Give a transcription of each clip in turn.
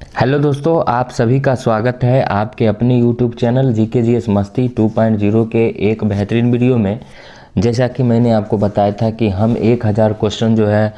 Hello दोस्तों, आप सभी का स्वागत है आपके अपने यूट्यूब चैनल GKGS मस्ती 2.0 के एक बेहतरीन वीडियो में। जैसा कि मैंने आपको बताया था कि हम 1000 क्वेश्चन जो है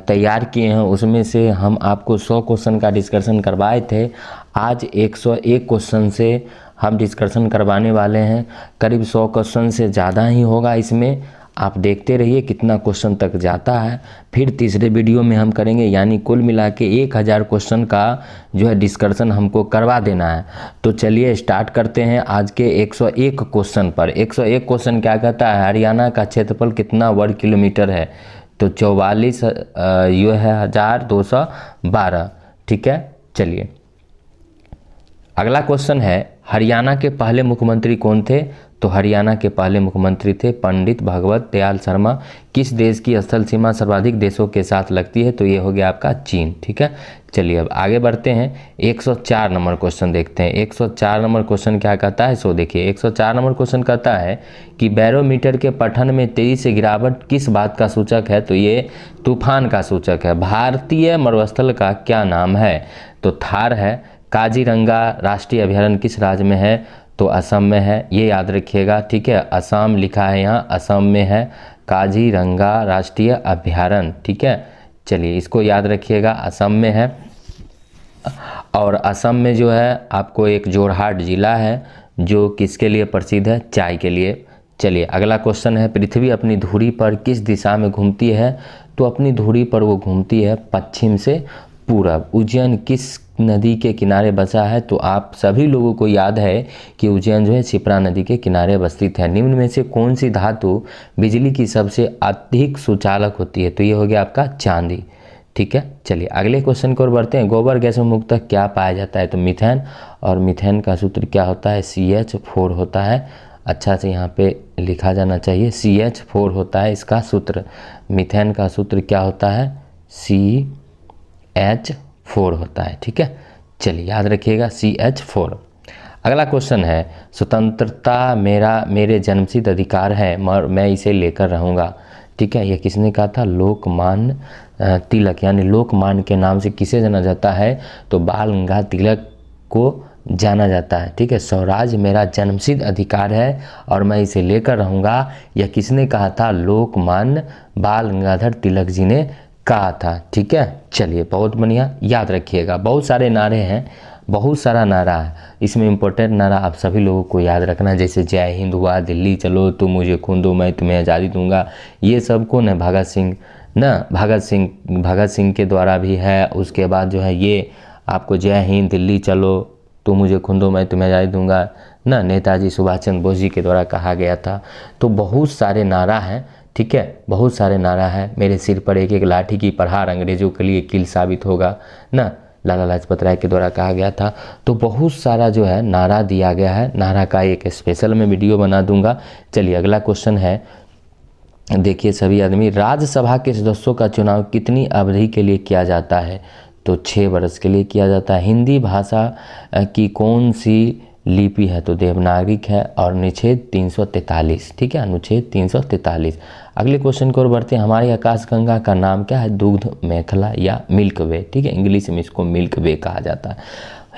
तैयार किए हैं, उसमें से हम आपको 100 क्वेश्चन का डिस्कशन करवाए थे। आज 101 क्वेश्चन से हम डिस्कशन करवाने वाले हैं। करीब 100 क्वेश्चन से ज़्यादा ही होगा इसमें। आप देखते रहिए कितना क्वेश्चन तक जाता है। फिर तीसरे वीडियो में हम करेंगे, यानी कुल मिला के 1000 क्वेश्चन का जो है डिस्कशन हमको करवा देना है। तो चलिए स्टार्ट करते हैं आज के 101 क्वेश्चन पर। 101 क्वेश्चन क्या कहता है, हरियाणा का क्षेत्रफल कितना वर्ग किलोमीटर है? तो 44 ये है 1212। ठीक है, चलिए अगला क्वेश्चन है, हरियाणा के पहले मुख्यमंत्री कौन थे? तो हरियाणा के पहले मुख्यमंत्री थे पंडित भगवत दयाल शर्मा। किस देश की स्थल सीमा सर्वाधिक देशों के साथ लगती है? तो ये हो गया आपका चीन। ठीक है, चलिए अब आगे बढ़ते हैं। 104 नंबर क्वेश्चन देखते हैं। 104 नंबर क्वेश्चन क्या कहता है, सो देखिए 104 नंबर क्वेश्चन कहता है कि बैरोमीटर के पठन में तेजी से गिरावट किस बात का सूचक है? तो ये तूफान का सूचक है। भारतीय मरुस्थल का क्या नाम है? तो थार है। काजीरंगा राष्ट्रीय अभयारण्य किस राज्य में है? तो असम में है, ये याद रखिएगा। ठीक है, असम लिखा है यहाँ, असम में है काजीरंगा राष्ट्रीय अभयारण्य। ठीक है, चलिए इसको याद रखिएगा, असम में है। और असम में जो है आपको एक जोरहाट जिला है जो किसके लिए प्रसिद्ध है? चाय के लिए। चलिए अगला क्वेश्चन है, पृथ्वी अपनी धुरी पर किस दिशा में घूमती है? तो अपनी धुरी पर वो घूमती है पश्चिम से पूरब। उज्जैन किस नदी के किनारे बसा है? तो आप सभी लोगों को याद है कि उज्जैन जो है शिप्रा नदी के किनारे अवस्थित है। निम्न में से कौन सी धातु बिजली की सबसे अधिक सुचालक होती है? तो ये हो गया आपका चांदी। ठीक है, चलिए अगले क्वेश्चन की ओर बढ़ते हैं। गोबर गैस में मुख्यतः क्या पाया जाता है? तो मीथेन। और मीथेन का सूत्र क्या होता है? CH4 होता है। अच्छा से यहाँ पे लिखा जाना चाहिए, CH4 होता है इसका सूत्र। मीथेन का सूत्र क्या होता है? CH4 होता है। ठीक है, चलिए याद रखिएगा CH4। अगला क्वेश्चन है, स्वतंत्रता मेरे जन्मसिद्ध अधिकार है मगर मैं इसे लेकर रहूँगा। ठीक है, यह किसने कहा था? लोकमान्य तिलक, यानी लोकमान्य के नाम से किसे जाना जाता है? तो बाल गंगाधर तिलक को जाना जाता है। ठीक है, स्वराज मेरा जन्मसिद्ध अधिकार है और मैं इसे लेकर रहूँगा, यह किसने कहा था? लोकमान्य बाल गंगाधर तिलक जी ने कहा था। ठीक है, चलिए बहुत बढ़िया, याद रखिएगा। बहुत सारे नारे हैं, बहुत सारा नारा है, इसमें इम्पोर्टेंट नारा आप सभी लोगों को याद रखना है। जैसे जय हिंद हुआ, दिल्ली चलो, तुम मुझे खून दो मैं तुम्हें आज़ादी दूंगा। ये सब कौन है? भगत सिंह ना, भगत सिंह के द्वारा भी है। उसके बाद जो है ये आपको जय हिंद, दिल्ली चलो, तुम मुझे खून दो मैं तुम्हें आज़ादी दूंगा ना, नेताजी सुभाष चंद्र बोस जी के द्वारा कहा गया था। तो बहुत सारे नारा हैं। ठीक है, बहुत सारे नारा है। मेरे सिर पर एक एक लाठी की प्रहार अंग्रेजों के लिए कील साबित होगा ना, लाला लाजपत राय के द्वारा कहा गया था। तो बहुत सारा जो है नारा दिया गया है। नारा का एक स्पेशल मैं वीडियो बना दूंगा। चलिए अगला क्वेश्चन है, देखिए सभी आदमी, राज्यसभा के सदस्यों का चुनाव कितनी अवधि के लिए किया जाता है? तो 6 वर्ष के लिए किया जाता है। हिंदी भाषा की कौन सी लिपि है? तो देवनागरिक है। और अनुच्छेद 343। ठीक है, अनुच्छेद 343। अगले क्वेश्चन की ओर बढ़ते हैं। हमारी आकाशगंगा का नाम क्या है? दुग्ध मेखला या मिल्क वे। ठीक है, इंग्लिश में इसको मिल्क वे कहा जाता है।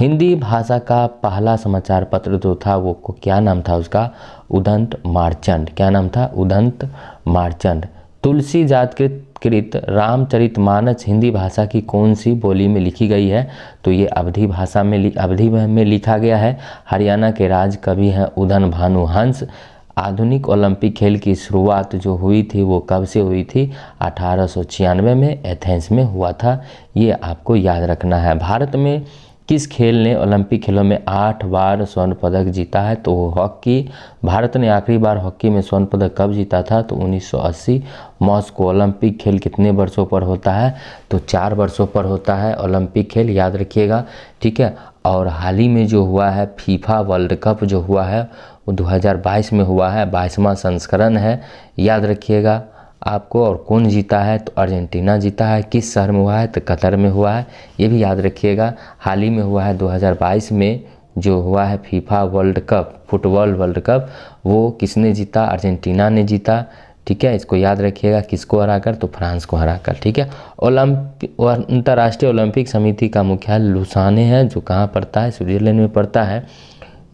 हिंदी भाषा का पहला समाचार पत्र जो था वो क्या नाम था उसका? उदंत मार्चंड। क्या नाम था? उदंत मार्चंड। तुलसी जातकृत रामचरितमानस हिंदी भाषा की कौन सी बोली में लिखी गई है? तो ये अवधी भाषा में अवधी में लिखा गया है। हरियाणा के राज कवि हैं उदयन भानु हंस। आधुनिक ओलंपिक खेल की शुरुआत जो हुई थी वो कब से हुई थी? 1896 में एथेंस में हुआ था। ये आपको याद रखना है। भारत में किस खेल ने ओलंपिक खेलों में 8 बार स्वर्ण पदक जीता है? तो हॉकी। भारत ने आखिरी बार हॉकी में स्वर्ण पदक कब जीता था? तो 1980। मॉस्को ओलंपिक खेल कितने वर्षों पर होता है? तो 4 वर्षों पर होता है ओलंपिक खेल, याद रखिएगा। ठीक है, और हाल ही में जो हुआ है फीफा वर्ल्ड कप जो हुआ है वो 2022 में हुआ है, 22वां संस्करण है, याद रखिएगा आपको। और कौन जीता है? तो अर्जेंटीना जीता है। किस शहर में हुआ है? तो कतर में हुआ है, ये भी याद रखिएगा। हाल ही में हुआ है 2022 में जो हुआ है FIFA world cup, football world cup, वो किसने जीता? अर्जेंटीना ने जीता। ठीक है, इसको याद रखिएगा, किसको हराकर, तो फ्रांस को हराकर। ठीक है, अंतर्राष्ट्रीय ओलंपिक समिति का मुख्यालय लुसाने है, जो कहाँ पड़ता है, स्विट्जरलैंड में पड़ता है।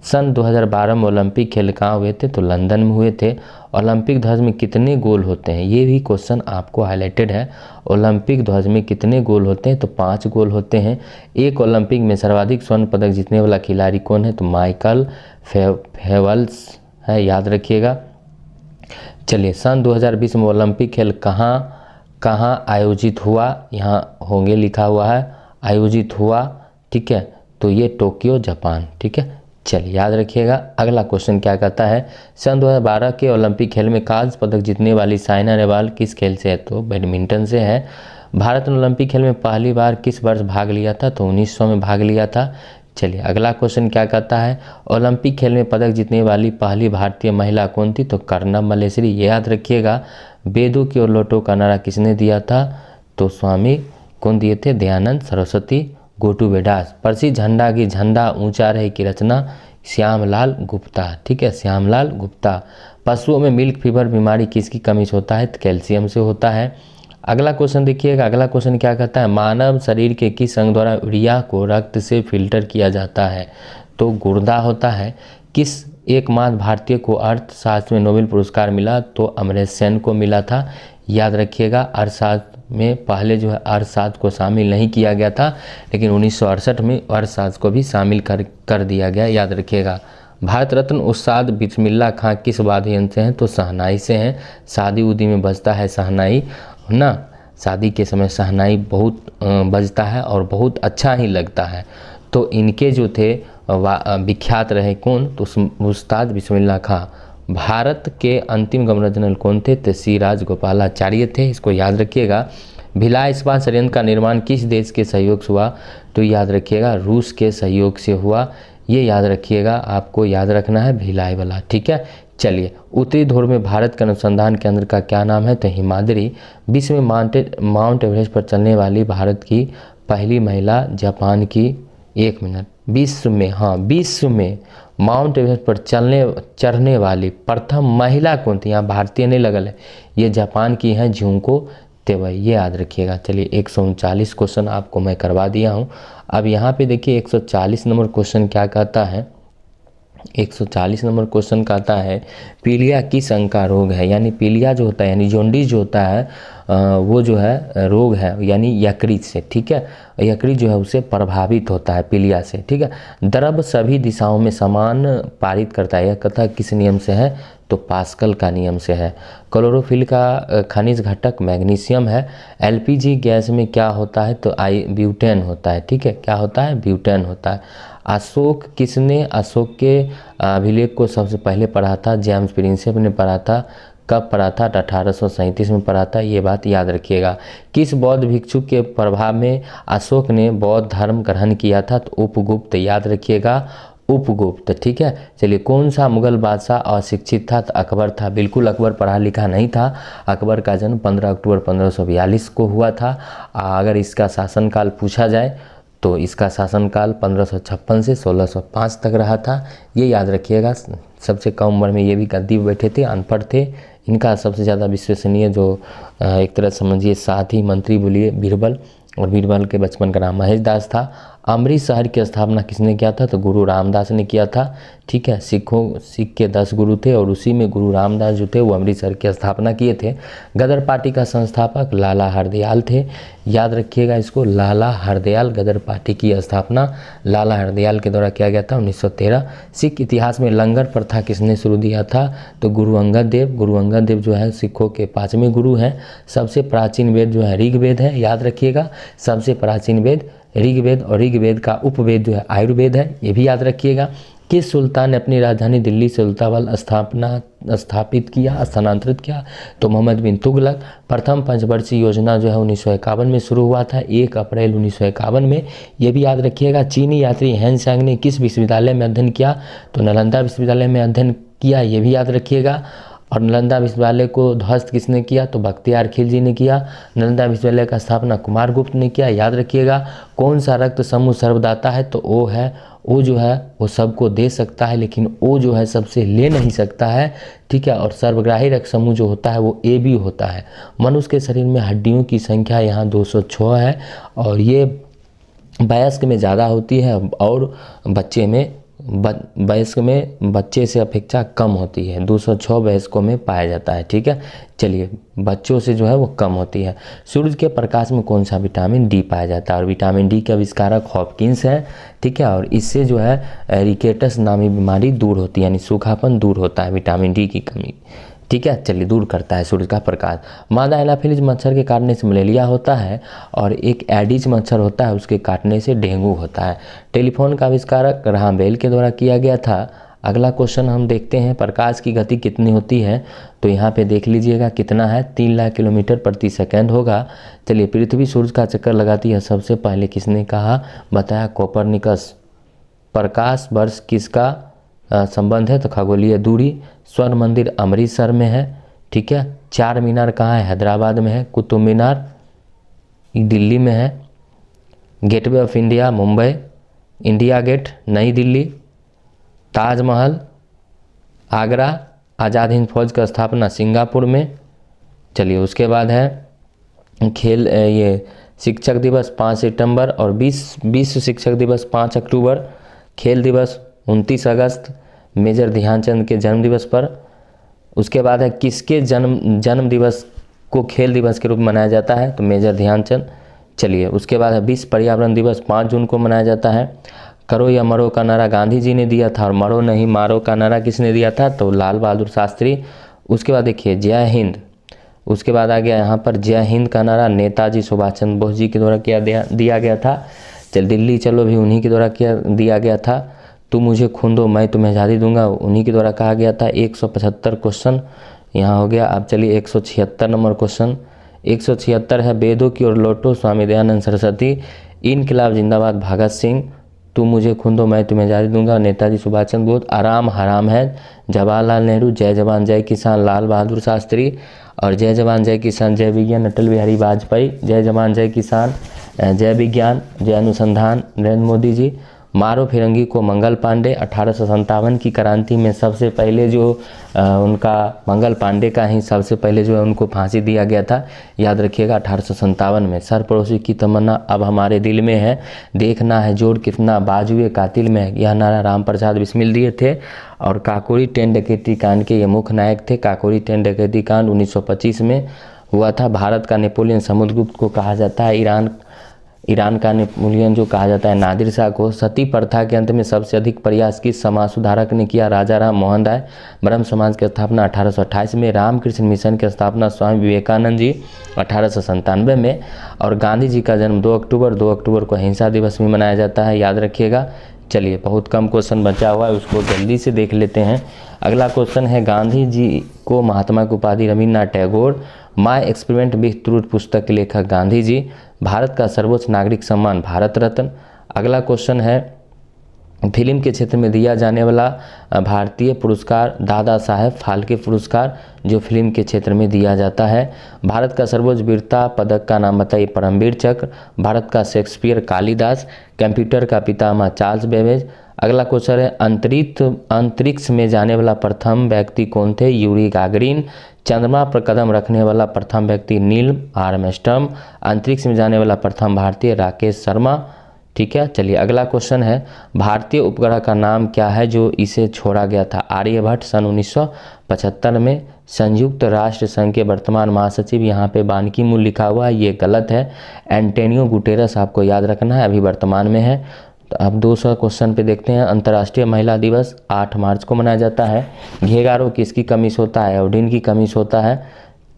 सन 2012 में ओलंपिक खेल कहाँ हुए थे, तो लंदन में हुए थे। ओलंपिक ध्वज में कितने गोल होते हैं, ये भी क्वेश्चन आपको हाईलाइटेड है। ओलंपिक ध्वज में कितने गोल होते हैं, तो 5 गोल होते हैं। एक ओलंपिक में सर्वाधिक स्वर्ण पदक जीतने वाला खिलाड़ी कौन है, तो माइकल फेल्प्स है, याद रखिएगा। चलिए, सन 2020 में ओलंपिक खेल कहाँ आयोजित हुआ, यहाँ होंगे लिखा हुआ है, आयोजित हुआ। ठीक है, तो ये टोक्यो जापान। ठीक है, चलिए याद रखिएगा। अगला क्वेश्चन क्या कहता है, सन 2012 के ओलंपिक खेल में कांस्य पदक जीतने वाली साइना नेहवाल किस खेल से है, तो बैडमिंटन से है। भारत ने ओलंपिक खेल में पहली बार किस वर्ष भाग लिया था, तो 1900 में भाग लिया था। चलिए अगला क्वेश्चन क्या कहता है, ओलंपिक खेल में पदक जीतने वाली पहली भारतीय महिला कौन थी, तो कर्णम मल्लेश्वरी, ये याद रखिएगा। बेदू की ओर लौटो का नारा किसने दिया था, तो स्वामी कौन दिए थे, दयानंद सरस्वती गोटूबेडास। प्रसिद्ध झंडा की झंडा ऊंचा रहे की रचना श्यामलाल गुप्ता। ठीक है, श्यामलाल गुप्ता। पशुओं में मिल्क फीवर बीमारी किसकी कमी से होता है, तो कैल्शियम से होता है। अगला क्वेश्चन देखिएगा, अगला क्वेश्चन क्या कहता है, मानव शरीर के किस अंग द्वारा यूरिया को रक्त से फिल्टर किया जाता है, तो गुर्दा होता है। किस एकमात्र भारतीय को अर्थशास्त्र में नोबेल पुरस्कार मिला, तो अमर्त्य सेन को मिला था, याद रखिएगा। अर्थशास्त्र में पहले जो है अर्थशास्त्र को शामिल नहीं किया गया था, लेकिन 1968 में अर्थशास्त्र को भी शामिल कर दिया गया, याद रखिएगा। भारत रत्न उस्ताद बिस्मिल्लाह खां किस वाद्य यंत्र से हैं, तो शहनाई से हैं। शादी उदी में बजता है शहनाई ना, शादी के समय शहनाई बहुत बजता है और बहुत अच्छा ही लगता है। तो इनके जो थे विख्यात रहे कौन, तो उस्ताद बिस्मिल्लाह खां। भारत के अंतिम गवर्नर जनरल कौन थे, तो सी राजगोपालाचार्य थे, इसको याद रखिएगा। भिलाई इस्पात संयंत्र का निर्माण किस देश के सहयोग से हुआ, तो याद रखिएगा रूस के सहयोग से हुआ, ये याद रखिएगा, आपको याद रखना है भिलाई वाला। ठीक है, चलिए उत्तरी ध्रुव में भारत के अनुसंधान केंद्र का क्या नाम है, तो हिमाद्री। विश्व में माउंट एवरेस्ट पर चलने वाली भारत की पहली महिला जापान की, एक मिनट, विश्व में माउंट एवरेस्ट पर चढ़ने वाली प्रथम महिला कौन थी, यहाँ भारतीय नहीं लगल है, ये जापान की हैं झुंको तेवई, ये याद रखिएगा। चलिए 139 क्वेश्चन आपको मैं करवा दिया हूँ। अब यहाँ पे देखिए 140 नंबर क्वेश्चन क्या कहता है, 140 नंबर क्वेश्चन कहता है पीलिया किस अंग का रोग है, यानी पीलिया जो होता है यानी जॉन्डिस जो होता है वो जो है रोग है, यानी यकृत से। ठीक है, यकृत जो है उसे प्रभावित होता है पीलिया से। ठीक है, द्रव सभी दिशाओं में समान पारित करता है, यह कथा किस नियम से है, तो पास्कल का नियम से है। क्लोरोफिल का खनिज घटक मैग्नीशियम है। एलपीजी गैस में क्या होता है, तो ब्यूटेन होता है। ठीक है, क्या होता है, ब्यूटेन होता है। अशोक अशोक के अभिलेख को सबसे पहले पढ़ा था, जेम्स प्रिंसेप ने पढ़ा था। कब पढ़ा था, 1837 में पढ़ा था, ये बात याद रखिएगा। किस बौद्ध भिक्षु के प्रभाव में अशोक ने बौद्ध धर्म ग्रहण किया था, तो उपगुप्त, याद रखिएगा, उपगुप्त। ठीक है, चलिए कौन सा मुगल बादशाह अशिक्षित था, तो अकबर था। बिल्कुल अकबर पढ़ा लिखा नहीं था। अकबर का जन्म 15 अक्टूबर 1542 को हुआ था। अगर इसका शासनकाल पूछा जाए तो इसका शासनकाल 1556 से 1605 तक रहा था, ये याद रखिएगा। सबसे कम उम्र में ये भी गद्दी पर बैठे थे, अनपढ़ थे। इनका सबसे ज़्यादा विश्वसनीय जो एक तरह समझिए साथी मंत्री बोलिए बीरबल, और बीरबल के बचपन का नाम महेश दास था। अमृत शहर की स्थापना किसने किया था, तो गुरु रामदास ने किया था। ठीक है, सिख के 10 गुरु थे और उसी में गुरु रामदास जो थे वो अमृतसर की स्थापना किए थे। गदर पार्टी का संस्थापक लाला हरदयाल थे, याद रखिएगा इसको, लाला हरदयाल। गदर पार्टी की स्थापना लाला हरदयाल के द्वारा किया गया था 1913। सिख इतिहास में लंगर प्रथा किसने शुरू दिया था, तो गुरु अंगद देव। गुरु अंगद देव जो है सिखों के 5वें गुरु हैं। सबसे प्राचीन वेद जो है ऋग्वेद है, याद रखिएगा, सबसे प्राचीन वेद ऋग्वेद, और ऋग्वेद का उपवेद जो है आयुर्वेद है, ये भी याद रखिएगा। किस सुल्तान ने अपनी राजधानी दिल्ली से उल्ताबाद स्थानांतरित किया, तो मोहम्मद बिन तुगलक। प्रथम पंचवर्षीय योजना जो है 1951 में शुरू हुआ था, 1 अप्रैल 1951 में, ये भी याद रखिएगा। चीनी यात्री हेन सांग ने किस विश्वविद्यालय में अध्ययन किया, तो नालंदा विश्वविद्यालय में अध्ययन किया, ये भी याद रखिएगा। और नालंदा विश्वविद्यालय को ध्वस्त किसने किया? तो बख्तियार खिलजी ने किया। नालंदा विश्वविद्यालय का स्थापना कुमार गुप्त ने किया। याद रखिएगा। कौन सा रक्त समूह सर्वदाता है? तो ओ है। ओ जो है वो सबको दे सकता है, लेकिन ओ जो है सबसे ले नहीं सकता है, ठीक है। और सर्वग्राही रक्त समूह जो होता है वो ए बी होता है। मनुष्य के शरीर में हड्डियों की संख्या यहाँ 206 है, और ये वयस्क में ज़्यादा होती है और बच्चे में वयस्क में बच्चे से अपेक्षा कम होती है। 206 वयस्कों में पाया जाता है, ठीक है। चलिए, बच्चों से जो है वो कम होती है। सूरज के प्रकाश में कौन सा विटामिन डी पाया जाता है? और विटामिन डी के आविष्कारक हॉपकिंस है, ठीक है। और इससे जो है रिकेटस नामी बीमारी दूर होती है, यानी सूखापन दूर होता है विटामिन डी की कमी, ठीक है। चलिए, दूर करता है सूरज का प्रकाश। मादा एनाफिलीज मच्छर के काटने से मलेरिया होता है, और एक एडिज मच्छर होता है उसके काटने से डेंगू होता है। टेलीफोन का आविष्कारक ग्राहम बेल के द्वारा किया गया था। अगला क्वेश्चन हम देखते हैं, प्रकाश की गति कितनी होती है? तो यहाँ पे देख लीजिएगा कितना है, 3 लाख किलोमीटर प्रति सेकेंड होगा। चलिए, पृथ्वी सूरज का चक्कर लगाती है सबसे पहले किसने कहा? बताया कोपरनिकस। प्रकाश वर्ष किसका संबंध है? तो खगोलीय दूरी। स्वर्ण मंदिर अमृतसर में है, ठीक है। चार मीनार कहाँ है? हैदराबाद में है। कुतुब मीनार दिल्ली में है। Gateway of India Mumbai. India Gate Nai Delhi. Taj Mahal Agra. Azad Hind फौज का स्थापना सिंगापुर में। चलिए, उसके बाद है खेल ये शिक्षक दिवस 5 सितंबर और विश्व शिक्षक दिवस 5 अक्टूबर। खेल दिवस 29 अगस्त मेजर ध्यानचंद के जन्म दिवस पर। उसके बाद है किसके जन्म दिवस को खेल दिवस के रूप में मनाया जाता है? तो मेजर ध्यानचंद। चलिए, उसके बाद है विश्व पर्यावरण दिवस 5 जून को मनाया जाता है। करो या मरो का नारा गांधी जी ने दिया था, और मरो नहीं मारो का नारा किसने दिया था? तो लाल बहादुर शास्त्री। उसके बाद देखिए जय हिंद। उसके बाद आ गया यहाँ पर जय हिंद का नारा नेताजी सुभाष चंद्र बोस जी के द्वारा दिया गया था। चल दिल्ली चलो भी उन्हीं के द्वारा दिया गया था। तुम मुझे खून दो मैं तुम्हें आज़ादी दूंगा, उन्हीं के द्वारा कहा गया था। 175 क्वेश्चन यहाँ हो गया। अब चलिए 176 नंबर क्वेश्चन। 176 है, वेदों की ओर लौटो स्वामी दयानंद सरस्वती। इनकलाब जिंदाबाद भगत सिंह। तुम मुझे खून दो मैं तुम्हें आज़ादी दूंगा नेताजी सुभाष चंद्र बोस। आराम हराम है जवाहरलाल नेहरू। जय जवान जय किसान लाल बहादुर शास्त्री। और जय जवान जय किसान जय विज्ञान अटल बिहारी वाजपेयी। जय जवान जय किसान जय विज्ञान जय अनुसंधान नरेंद्र मोदी जी। मारो फिरंगी को मंगल पांडे। 1857 की क्रांति में सबसे पहले जो उनका मंगल पांडे का ही सबसे पहले जो है उनको फांसी दिया गया था। याद रखिएगा 1857 में। सर पड़ोसी की तमन्ना अब हमारे दिल में है, देखना है जोर कितना बाजुए कातिल में है। यह नारा राम प्रसाद बिस्मिल दिए थे। और काकोरी ट्रेन डकैती कांड के ये मुख्य नायक थे। काकोरी ट्रेन डकैती कांड 1925 में हुआ था। भारत का नेपोलियन समुद्रगुप्त को कहा जाता है। ईरान का नेपोलियन जो कहा जाता है नादिर शाह को। सती प्रथा के अंत में सबसे अधिक प्रयास किस समाज सुधारक ने किया? राजा राम मोहन राय। ब्रह्म समाज की स्थापना 1828 में। रामकृष्ण मिशन की स्थापना स्वामी विवेकानंद जी 1897 में। और गांधी जी का जन्म 2 अक्टूबर को अहिंसा दिवस में मनाया जाता है। याद रखिएगा। चलिए, बहुत कम क्वेश्चन बचा हुआ है, उसको जल्दी से देख लेते हैं। अगला क्वेश्चन है, गांधी जी को महात्मा की उपाधि Rabindranath Tagore. My experiment with truth पुस्तक के लेखक गांधी जी। भारत का सर्वोच्च नागरिक सम्मान भारत रत्न। अगला क्वेश्चन है, फिल्म के क्षेत्र में दिया जाने वाला भारतीय पुरस्कार दादा साहेब फाल्के पुरस्कार जो फिल्म के क्षेत्र में दिया जाता है। भारत का सर्वोच्च वीरता पदक का नाम बताइए? परमवीर चक्र। भारत का शेक्सपियर कालिदास। कंप्यूटर का पितामह चार्ल्स बेबेज। अगला क्वेश्चन है, अंतरिक्ष में जाने वाला प्रथम व्यक्ति कौन थे? Yuri Gagarin. चंद्रमा पर कदम रखने वाला प्रथम व्यक्ति नील आर्मस्ट्रांग। अंतरिक्ष में जाने वाला प्रथम भारतीय राकेश शर्मा। ठीक है। चलिए, अगला क्वेश्चन है, भारतीय उपग्रह का नाम क्या है जो इसे छोड़ा गया था? आर्यभट्ट सन 1975 में। संयुक्त राष्ट्र संघ के वर्तमान महासचिव यहाँ पे बान की मून लिखा हुआ है, ये गलत है। एंटोनियो गुटेरस आपको याद रखना है, अभी वर्तमान में है। तो अब 200 क्वेश्चन पे देखते हैं। अंतर्राष्ट्रीय महिला दिवस 8 मार्च को मनाया जाता है। घेगा रोग किसकी कमी से होता है? आयोडीन की कमी से होता है।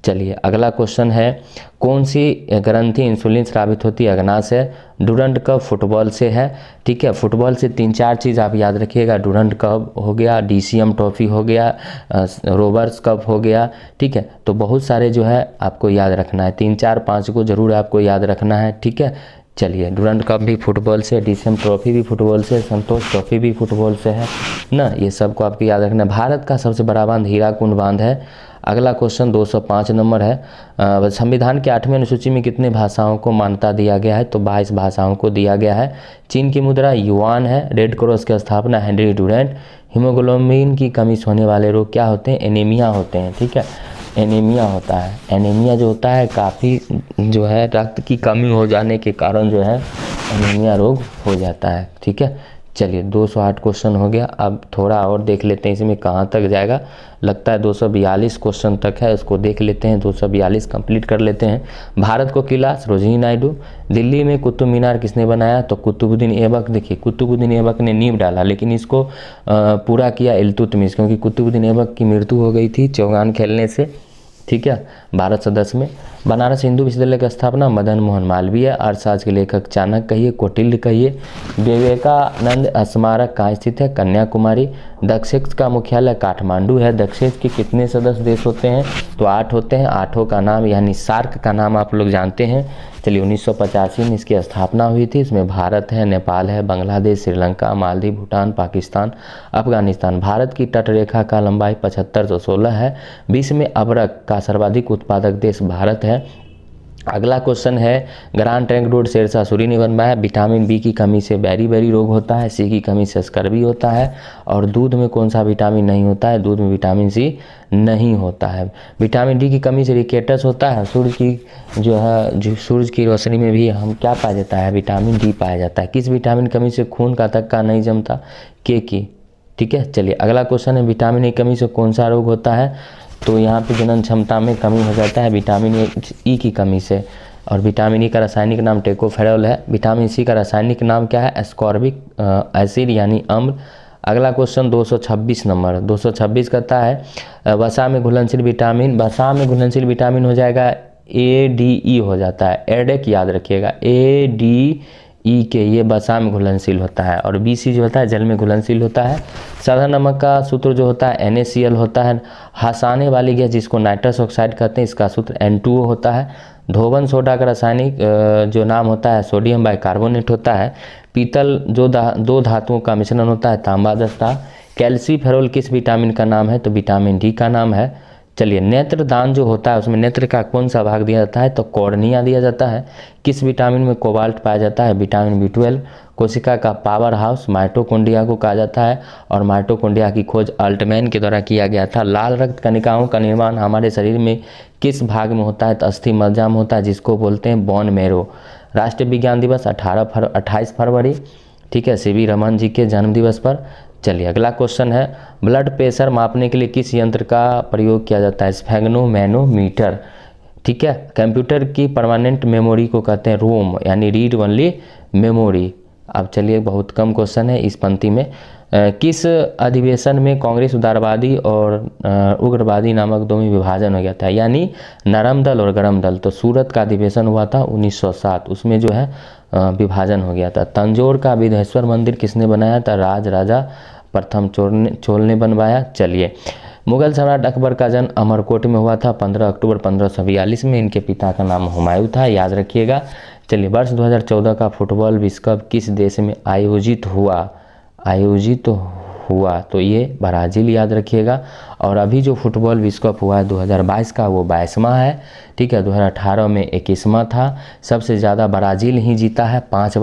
चलिए, अगला क्वेश्चन है, कौन सी ग्रंथि इंसुलिन स्रावित होती है? अग्नाशय है। डूरंड कप फुटबॉल से है। ठीक है। फुटबॉल से 3-4 चीज़ आप याद रखिएगा। डूरंड कप हो गया, DCM ट्रॉफी हो गया, रोबर्स कप हो गया। ठीक है। तो बहुत सारे जो है आपको याद रखना है, 3-4-5 को जरूर आपको याद रखना है। ठीक है। चलिए, डुरंड कप भी फुटबॉल से, डीसीएम ट्रॉफी भी फुटबॉल से, संतोष ट्रॉफी भी फुटबॉल से है ना, ये सबको आपको याद रखना है। भारत का सबसे बड़ा बांध हीराकुंड बांध है। अगला क्वेश्चन 205 नंबर है, संविधान के 8वें अनुसूची में कितने भाषाओं को मान्यता दिया गया है? तो 22 भाषाओं को दिया गया है। चीन की मुद्रा युआन है। रेड क्रॉस की स्थापना हेनरी डुरैंट। हीमोग्लोबिन की कमी से होने वाले रोग क्या होते हैं? एनीमिया होते हैं, ठीक है, एनीमिया होता है। एनीमिया जो होता है काफ़ी जो है रक्त की कमी हो जाने के कारण जो है एनीमिया रोग हो जाता है, ठीक है। चलिए 208 क्वेश्चन हो गया। अब थोड़ा और देख लेते हैं इसमें कहाँ तक जाएगा, लगता है 242 क्वेश्चन तक है, उसको देख लेते हैं, 242 कंप्लीट कर लेते हैं। भारत को किला सरोजिनी नायडू। दिल्ली में कुतुब मीनार किसने बनाया? तो कुतुबुद्दीन ऐबक। देखिए कुतुबुद्दीन ऐबक ने नींव डाला, लेकिन इसको पूरा किया इल्तुतमिश, क्योंकि कुतुबुद्दीन ऐबक की मृत्यु हो गई थी चौगान खेलने से, ठीक है, भारत सदस्य में। बनारस हिंदू विश्वविद्यालय की स्थापना मदन मोहन मालवीय। अर्थशास्त्र के लेखक चाणक्य कहिए, कौटिल्य कहिए। विवेकानंद स्मारक कहाँ स्थित है? कन्याकुमारी। दक्षिण का मुख्यालय काठमांडू है। दक्षिण के कितने सदस्य देश होते हैं? तो 8 होते हैं। 8 का नाम यानी सार्क का नाम आप लोग जानते हैं। चलिए 1985 में इसकी स्थापना हुई थी। इसमें भारत है, नेपाल है, बांग्लादेश, श्रीलंका, मालदीव, भूटान, पाकिस्तान, अफगानिस्तान। भारत की तटरेखा का लंबाई 7516 है। विश्व में अबरक का सर्वाधिक उत्पादक देश भारत है। अगला क्वेश्चन है, Grand Trunk Road Sher Shah Suri ने बनवाया। विटामिन बी की कमी से बेरी रोग होता है। सी की कमी से स्कर्वी होता है। और दूध में कौन सा विटामिन नहीं होता है? दूध में विटामिन सी नहीं होता है। विटामिन डी की कमी से रिकेटस होता है। सूरज की जो सूरज की रोशनी में भी हम क्या पाया जाता है? विटामिन डी पाया जाता है। किस विटामिन कमी से खून का थक्का नहीं जमता? के की, ठीक है। चलिए अगला क्वेश्चन है, विटामिन ए कमी से कौन सा रोग होता है? तो यहाँ पे जनन क्षमता में कमी हो जाता है विटामिन ई की कमी से। और विटामिन ई का रासायनिक नाम टेकोफेरॉल है। विटामिन सी का रासायनिक नाम क्या है? एस्कॉर्बिक एसिड यानी अम्ल। अगला क्वेश्चन 226 नंबर 226 कहता है, वसा में घुलनशील विटामिन। वसा में घुलनशील विटामिन हो जाएगा ADE हो जाता है। एडेक याद रखिएगा, ADE के ये वसा में घुलनशील होता है। और BC जो होता है जल में घुलनशील होता है। साधारण नमक का सूत्र जो होता है NaCl होता है। हंसाने वाली गैस जिसको नाइट्रस ऑक्साइड कहते हैं, इसका सूत्र N2O होता है। धोवन सोडा का रासायनिक जो नाम होता है सोडियम बाइकार्बोनेट होता है। पीतल जो दो धातुओं का मिश्रण होता है तांबा दस्ता। कैल्सीफेरॉल किस विटामिन का नाम है? तो विटामिन डी का नाम है। चलिए नेत्र दान जो होता है उसमें नेत्र का कौन सा भाग दिया जाता है? तो कॉर्निया दिया जाता है। किस विटामिन में कोबाल्ट पाया जाता है? Vitamin B12। कोशिका का पावर हाउस माइटोकॉन्ड्रिया को कहा जाता है। और माइटोकॉन्ड्रिया की खोज अल्टमैन के द्वारा किया गया था। लाल रक्त कणिकाओं का निर्माण हमारे शरीर में किस भाग में होता है? तो अस्थि मज्जा में होता है, जिसको बोलते हैं बोन मैरो। राष्ट्रीय विज्ञान दिवस 28 फरवरी, ठीक है, CV रमन जी के जन्म दिवस पर। चलिए अगला क्वेश्चन है, ब्लड प्रेशर मापने के लिए किस यंत्र का प्रयोग किया जाता है? स्फेग्नोमैनोमीटर, ठीक है। कंप्यूटर की परमानेंट मेमोरी को कहते हैं रोम यानी रीड ओनली मेमोरी। अब चलिए बहुत कम क्वेश्चन है इस पंक्ति में। किस अधिवेशन में कांग्रेस उदारवादी और उग्रवादी नामक दो में विभाजन हो गया था? यानी नरम दल और गरम दल। तो सूरत का अधिवेशन हुआ था 1907, उसमें जो है विभाजन हो गया था। तंजौर का विधेश्वर मंदिर किसने बनाया था? राजा प्रथम चोल ने बनवाया। चलिए मुगल सम्राट अकबर का जन्म अमरकोट में हुआ था 15 अक्टूबर 1542 में। इनके पिता का नाम हुमायूं था, याद रखिएगा। चलिए वर्ष 2014 का फुटबॉल विश्व कप किस देश में आयोजित हुआ? तो ये ब्राज़ील, याद रखिएगा। और अभी जो फुटबॉल विश्व कप हुआ है 2022 का, वो 22वां है, ठीक है। 2018 में 21वां था। सबसे ज़्यादा ब्राज़ील ही जीता है, 5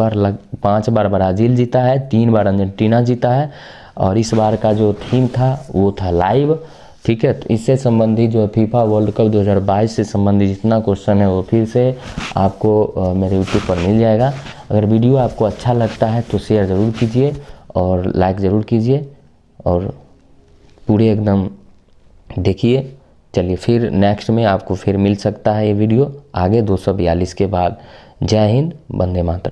बार ब्राज़ील जीता है, 3 बार अर्जेंटीना जीता है। और इस बार का जो थीम था वो था लाइव, ठीक है। तो इससे संबंधित जो फीफा वर्ल्ड कप 2022 से संबंधित जितना क्वेश्चन है वो फिर से आपको मेरे यूट्यूब पर मिल जाएगा। अगर वीडियो आपको अच्छा लगता है तो शेयर ज़रूर कीजिए और लाइक ज़रूर कीजिए और पूरे एकदम देखिए। चलिए फिर नेक्स्ट में आपको फिर मिल सकता है ये वीडियो आगे 242 के बाद। जय हिंद, वंदे मातरम।